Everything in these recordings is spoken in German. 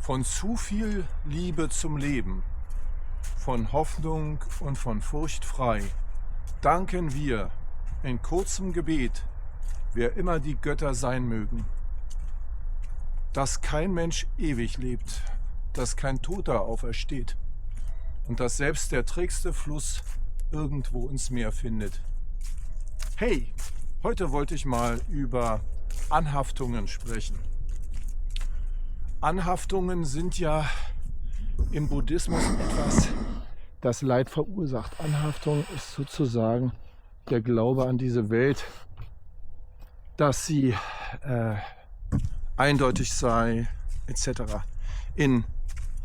Von zu viel Liebe zum Leben, von Hoffnung und von Furcht frei, danken wir in kurzem Gebet, wer immer die Götter sein mögen, dass kein Mensch ewig lebt, dass kein Toter aufersteht und dass selbst der trägste Fluss irgendwo ins Meer findet. Hey, heute wollte ich mal über Anhaftungen sprechen. Anhaftungen sind ja im Buddhismus etwas, das Leid verursacht. Anhaftung ist sozusagen der Glaube an diese Welt, dass sie eindeutig sei, etc. Im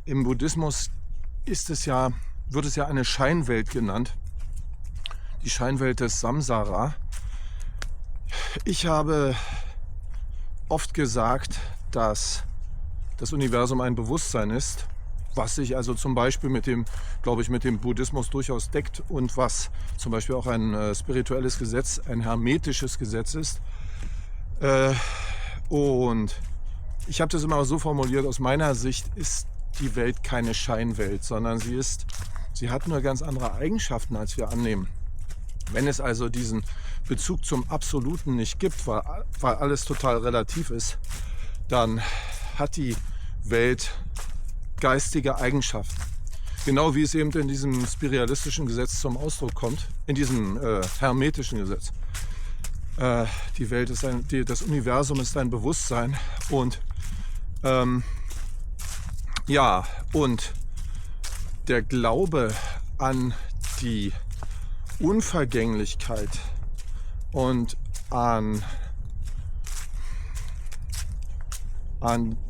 Buddhismus wird es ja eine Scheinwelt genannt, die Scheinwelt des Samsara. Ich habe oft gesagt, dass das Universum ein Bewusstsein ist, was sich also zum Beispiel mit dem Buddhismus durchaus deckt und was zum Beispiel auch ein spirituelles Gesetz, ein hermetisches Gesetz ist. Und ich habe das immer so formuliert, aus meiner Sicht ist die Welt keine Scheinwelt, sondern sie hat nur ganz andere Eigenschaften, als wir annehmen. Wenn es also diesen Bezug zum Absoluten nicht gibt, weil alles total relativ ist, dann hat die Welt geistige Eigenschaften. Genau wie es eben in diesem spiritualistischen Gesetz zum Ausdruck kommt, in diesem hermetischen Gesetz. Die Welt ist das Universum ist ein Bewusstsein und und der Glaube an die Unvergänglichkeit und an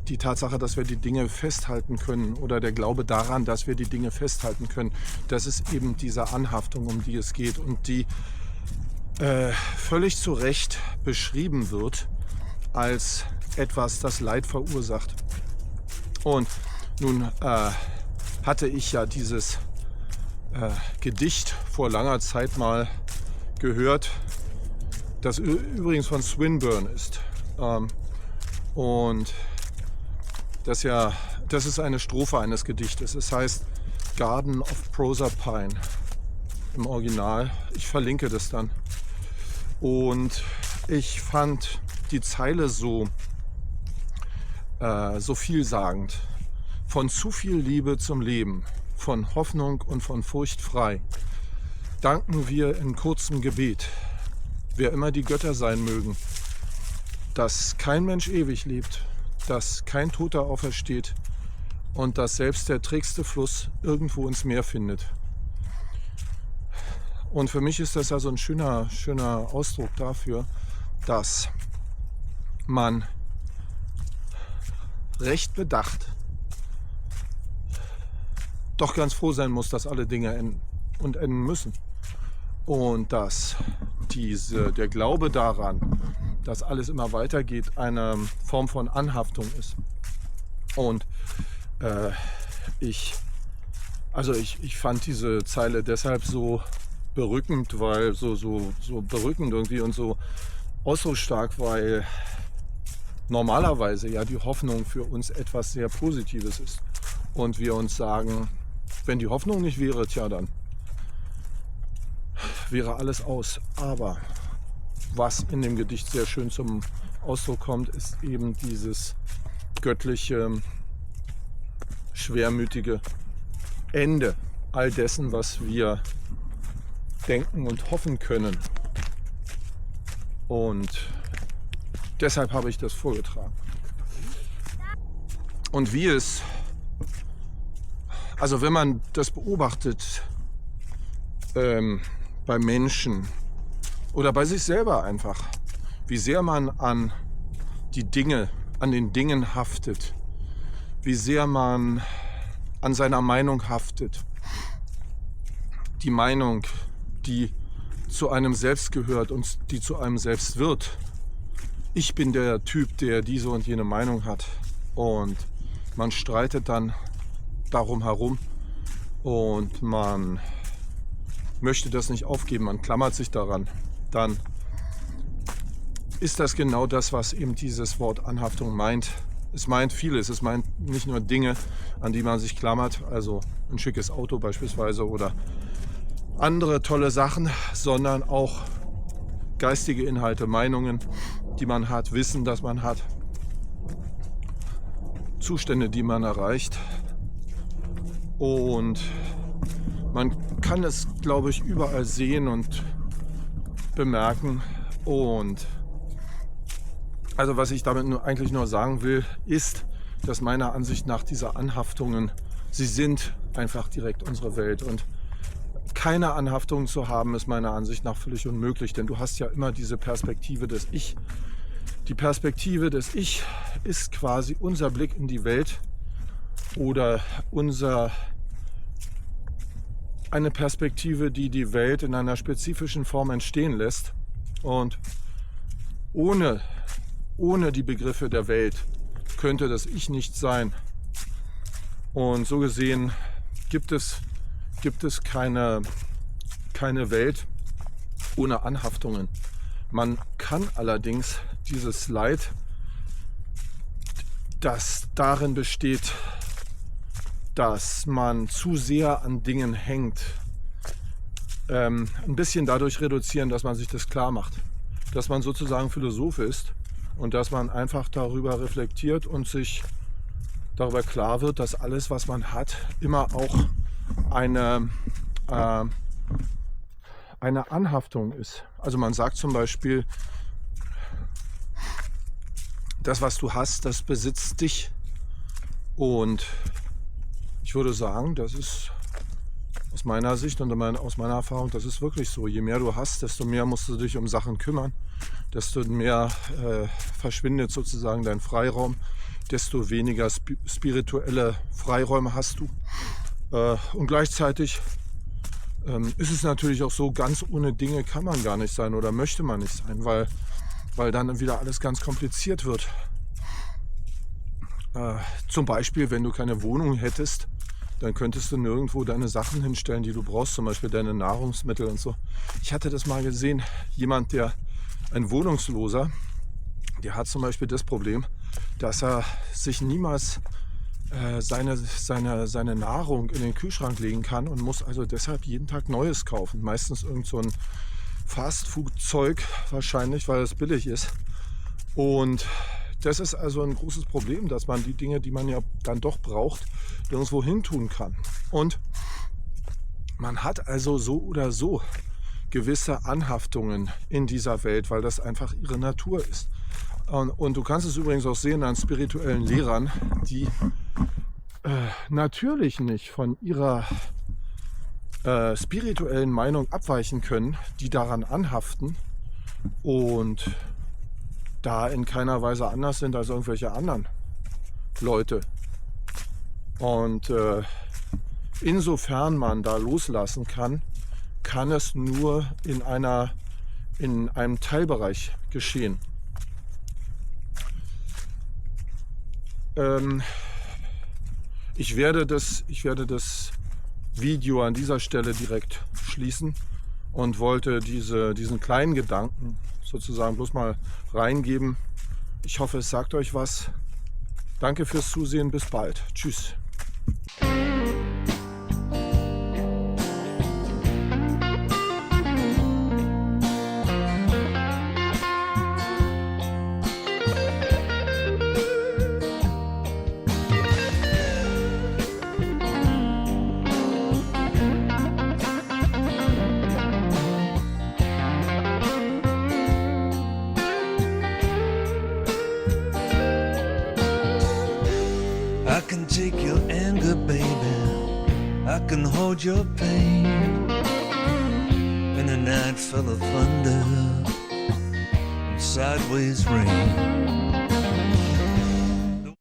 die Tatsache, dass wir die Dinge festhalten können oder der Glaube daran, dass wir die Dinge festhalten können, das ist eben diese Anhaftung, um die es geht und die völlig zu Recht beschrieben wird als etwas, das Leid verursacht. Und nun hatte ich ja dieses Gedicht vor langer Zeit mal gehört, das übrigens von Swinburne ist. Und das ist eine Strophe eines Gedichtes. Es heißt Garden of Proserpine im Original. Ich verlinke das dann. Und ich fand die Zeile so vielsagend. Von zu viel Liebe zum Leben, von Hoffnung und von Furcht frei, danken wir in kurzem Gebet, wer immer die Götter sein mögen, dass kein Mensch ewig lebt, dass kein Toter aufersteht und dass selbst der trägste Fluss irgendwo ins Meer findet. Und für mich ist das also ein schöner Ausdruck dafür, dass man recht bedacht doch ganz froh sein muss, dass alle Dinge enden müssen. Und dass der Glaube daran, dass alles immer weitergeht, eine Form von Anhaftung ist. Und ich fand diese Zeile deshalb so berückend, weil so berückend irgendwie und so ausdrucksstark, weil normalerweise ja die Hoffnung für uns etwas sehr Positives ist. Und wir uns sagen, wenn die Hoffnung nicht wäre, tja, dann wäre alles aus. Aber was in dem Gedicht sehr schön zum Ausdruck kommt, ist eben dieses göttliche, schwermütige Ende all dessen, was wir denken und hoffen können. Und deshalb habe ich das vorgetragen. Und wenn man das beobachtet bei Menschen oder bei sich selber einfach, wie sehr man an den Dingen haftet, wie sehr man an seiner Meinung haftet, die Meinung, die zu einem selbst gehört und die zu einem selbst wird. Ich bin der Typ, der diese und jene Meinung hat und man streitet dann darum herum und man möchte das nicht aufgeben, man klammert sich daran, dann ist das genau das, was eben dieses Wort Anhaftung meint. Es meint vieles. Es meint nicht nur Dinge, an die man sich klammert, also ein schickes Auto beispielsweise oder andere tolle Sachen, sondern auch geistige Inhalte, Meinungen, die man hat, Wissen, das man hat, Zustände, die man erreicht. Und man kann es, glaube ich, überall sehen und bemerken. Und also was ich damit eigentlich nur sagen will, ist, dass meiner Ansicht nach diese Anhaftungen, sie sind einfach direkt unsere Welt. Und keine Anhaftungen zu haben, ist meiner Ansicht nach völlig unmöglich, denn du hast ja immer diese Perspektive des Ich. Die Perspektive des Ich ist quasi unser Blick in die Welt oder eine Perspektive, die die Welt in einer spezifischen Form entstehen lässt. Und ohne die Begriffe der Welt könnte das Ich nicht sein. Und so gesehen gibt es keine Welt ohne Anhaftungen. Man kann allerdings dieses Leid, das darin besteht, dass man zu sehr an Dingen hängt, ein bisschen dadurch reduzieren, dass man sich das klar macht. Dass man sozusagen Philosoph ist und dass man einfach darüber reflektiert und sich darüber klar wird, dass alles, was man hat, immer auch eine Anhaftung ist. Also man sagt zum Beispiel, das, was du hast, das besitzt dich. Und ich würde sagen, das ist aus meiner Sicht und aus meiner Erfahrung, das ist wirklich so. Je mehr du hast, desto mehr musst du dich um Sachen kümmern, desto mehr verschwindet sozusagen dein Freiraum, desto weniger spirituelle Freiräume hast du. Und gleichzeitig ist es natürlich auch so, ganz ohne Dinge kann man gar nicht sein oder möchte man nicht sein, weil dann wieder alles ganz kompliziert wird. Zum Beispiel, wenn du keine Wohnung hättest, dann könntest du nirgendwo deine Sachen hinstellen, die du brauchst, zum Beispiel deine Nahrungsmittel und so. Ich hatte das mal gesehen, ein Wohnungsloser, der hat zum Beispiel das Problem, dass er sich niemals seine Nahrung in den Kühlschrank legen kann und muss also deshalb jeden Tag Neues kaufen. Meistens irgend so ein Fastfood-Zeug wahrscheinlich, weil es billig ist. Und das ist also ein großes Problem, dass man die Dinge, die man ja dann doch braucht, nirgendwo hin tun kann. Und man hat also so oder so gewisse Anhaftungen in dieser Welt, weil das einfach ihre Natur ist. Und du kannst es übrigens auch sehen an spirituellen Lehrern, die natürlich nicht von ihrer spirituellen Meinung abweichen können, die daran anhaften und da in keiner Weise anders sind als irgendwelche anderen Leute. Und insofern man da loslassen kann, kann es nur in einem Teilbereich geschehen. Ich werde das Video an dieser Stelle direkt schließen und wollte diesen kleinen Gedanken sozusagen bloß mal reingeben. Ich hoffe, es sagt euch was. Danke fürs Zusehen. Bis bald. Tschüss. I can take your anger, baby. I can hold your pain. In a night full of thunder and sideways rain.